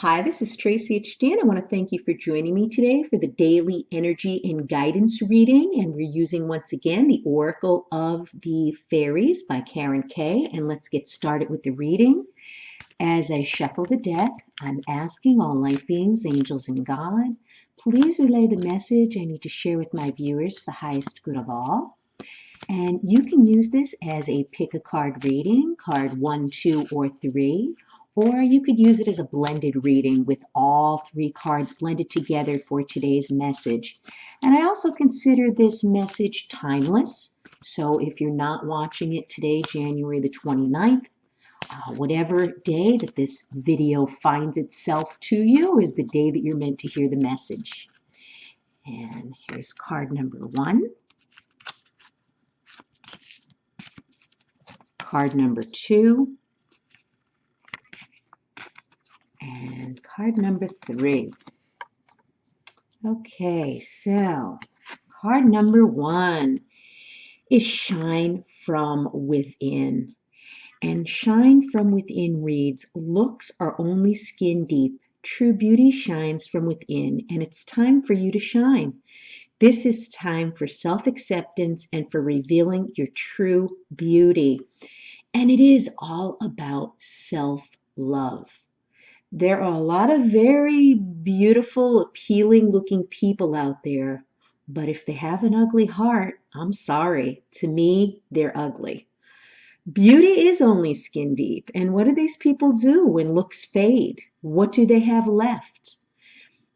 Hi, this is Tracy H. Dan. I want to thank you for joining me today for the daily energy and guidance reading. And we're using once again the Oracle of the Fairies by Karen Kay. And let's get started with the reading. As I shuffle the deck, I'm asking all light beings, angels, and God, please relay the message I need to share with my viewers for the highest good of all. And you can use this as a pick a card reading, card 1, 2, or 3, or you could use it as a blended reading with all 3 cards blended together for today's message. And I also consider this message timeless. So if you're not watching it today, January the 29th, whatever day that this video finds itself to you is the day that you're meant to hear the message. And here's card number 1. Card number 2, and card number 3. Okay, so card number 1 is Shine from Within. And Shine from Within reads, looks are only skin deep. True beauty shines from within, and it's time for you to shine. This is time for self-acceptance and for revealing your true beauty. And it is all about self-love. There are a lot of very beautiful, appealing looking people out there, but if they have an ugly heart, I'm sorry. To me, they're ugly. Beauty is only skin deep. And what do these people do when looks fade? What do they have left?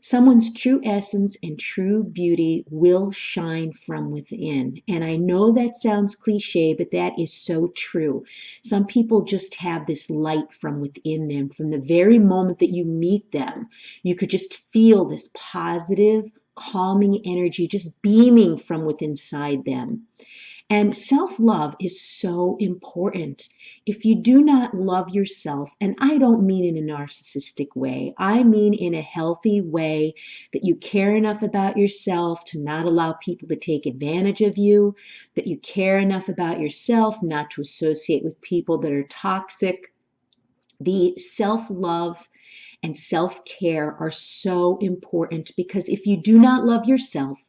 Someone's true essence and true beauty will shine from within. And I know that sounds cliche, but that is so true. Some people just have this light from within them. From the very moment that you meet them, you could just feel this positive, calming energy just beaming from within inside them. And self-love is so important. If you do not love yourself, and I don't mean in a narcissistic way, I mean in a healthy way that you care enough about yourself to not allow people to take advantage of you, that you care enough about yourself not to associate with people that are toxic. The self-love and self-care are so important because if you do not love yourself,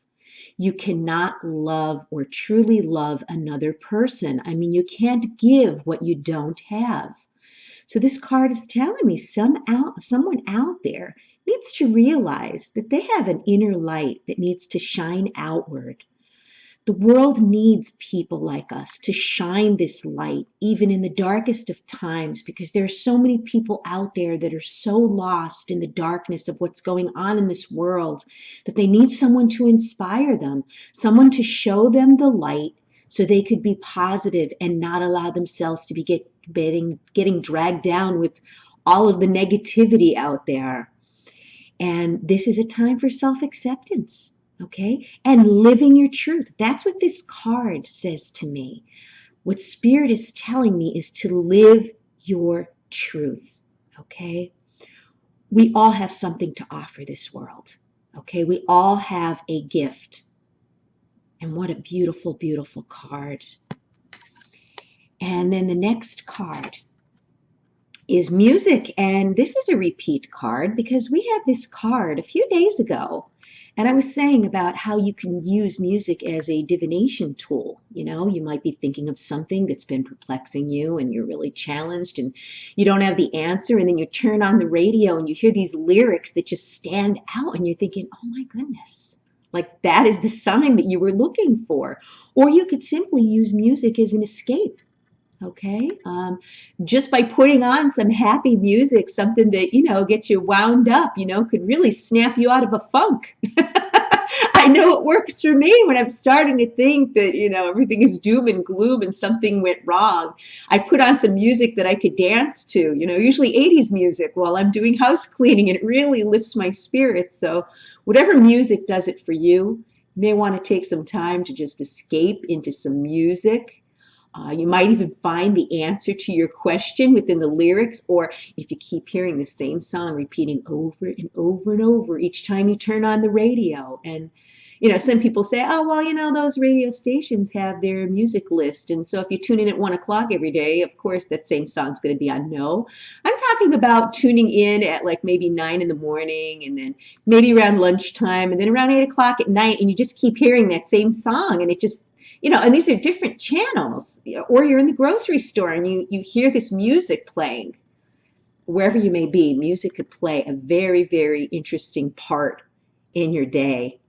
you cannot love or truly love another person. I mean, you can't give what you don't have. So this card is telling me someone out there needs to realize that they have an inner light that needs to shine outward. The world needs people like us to shine this light, even in the darkest of times, because there are so many people out there that are so lost in the darkness of what's going on in this world that they need someone to inspire them, someone to show them the light so they could be positive and not allow themselves to be getting dragged down with all of the negativity out there. And this is a time for self-acceptance. Okay, and living your truth. That's what this card says to me. What Spirit is telling me is to live your truth. Okay, we all have something to offer this world. Okay, we all have a gift. And what a beautiful, beautiful card. And then the next card is music. And this is a repeat card because we had this card a few days ago. And I was saying about how you can use music as a divination tool. You know, you might be thinking of something that's been perplexing you and you're really challenged and you don't have the answer. And then you turn on the radio and you hear these lyrics that just stand out and you're thinking, oh my goodness, like that is the sign that you were looking for. Or you could simply use music as an escape. Okay, just by putting on some happy music, something that, you know, gets you wound up, you know, could really snap you out of a funk. I know it works for me when I'm starting to think that, you know, everything is doom and gloom and something went wrong. I put on some music that I could dance to, you know, usually 80s music while I'm doing house cleaning, and it really lifts my spirits. So whatever music does it for you, you may want to take some time to just escape into some music. You might even find the answer to your question within the lyrics, or if you keep hearing the same song repeating over and over and over each time you turn on the radio. And some people say, oh, well, those radio stations have their music list. And so if you tune in at 1 o'clock every day, of course, that same song's going to be on. No, I'm talking about tuning in at like maybe 9 in the morning and then maybe around lunchtime and then around 8 o'clock at night. And you just keep hearing that same song. And it just, and these are different channels. Or you're in the grocery store and you hear this music playing. Wherever you may be, music could play a very, very interesting part in your day.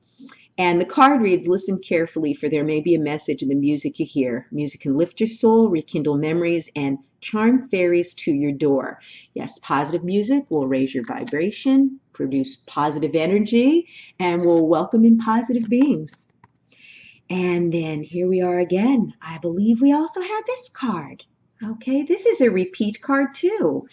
And the card reads, listen carefully, for there may be a message in the music you hear. Music can lift your soul, rekindle memories, and charm fairies to your door. Yes, positive music will raise your vibration, produce positive energy, and will welcome in positive beings. And then here we are again. I believe we also have this card. Okay, this is a repeat card too.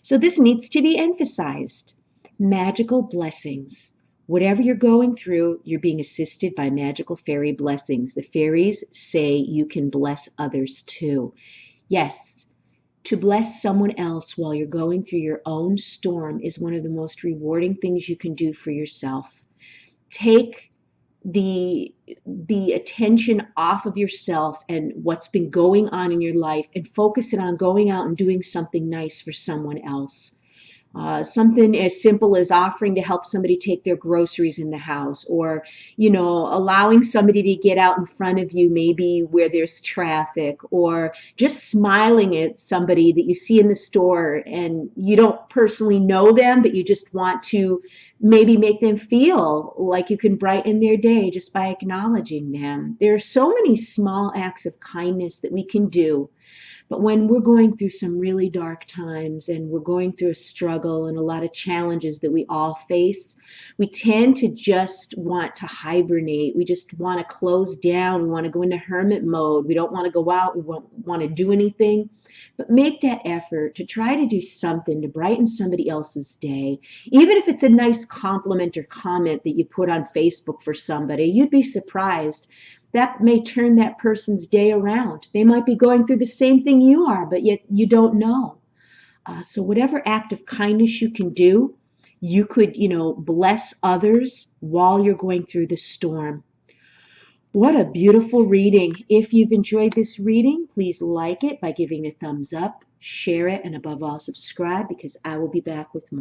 So this needs to be emphasized. Magical blessings. Whatever you're going through, you're being assisted by magical fairy blessings. The fairies say you can bless others too. Yes, to bless someone else while you're going through your own storm is one of the most rewarding things you can do for yourself. Take the attention off of yourself and what's been going on in your life and focus it on going out and doing something nice for someone else. Something as simple as offering to help somebody take their groceries in the house, or, allowing somebody to get out in front of you, maybe where there's traffic, or just smiling at somebody that you see in the store and you don't personally know them, but you just want to maybe make them feel like you can brighten their day just by acknowledging them. There are so many small acts of kindness that we can do. But when we're going through some really dark times and we're going through a struggle and a lot of challenges that we all face, we tend to just want to hibernate. We just want to close down. We want to go into hermit mode. We don't want to go out. We won't want to do anything. But make that effort to try to do something to brighten somebody else's day. Even if it's a nice compliment or comment that you put on Facebook for somebody, you'd be surprised. That may turn that person's day around. They might be going through the same thing you are, but yet you don't know. So whatever act of kindness you can do, you could, bless others while you're going through the storm. What a beautiful reading. If you've enjoyed this reading, please like it by giving it a thumbs up, share it, and above all, subscribe, because I will be back with more.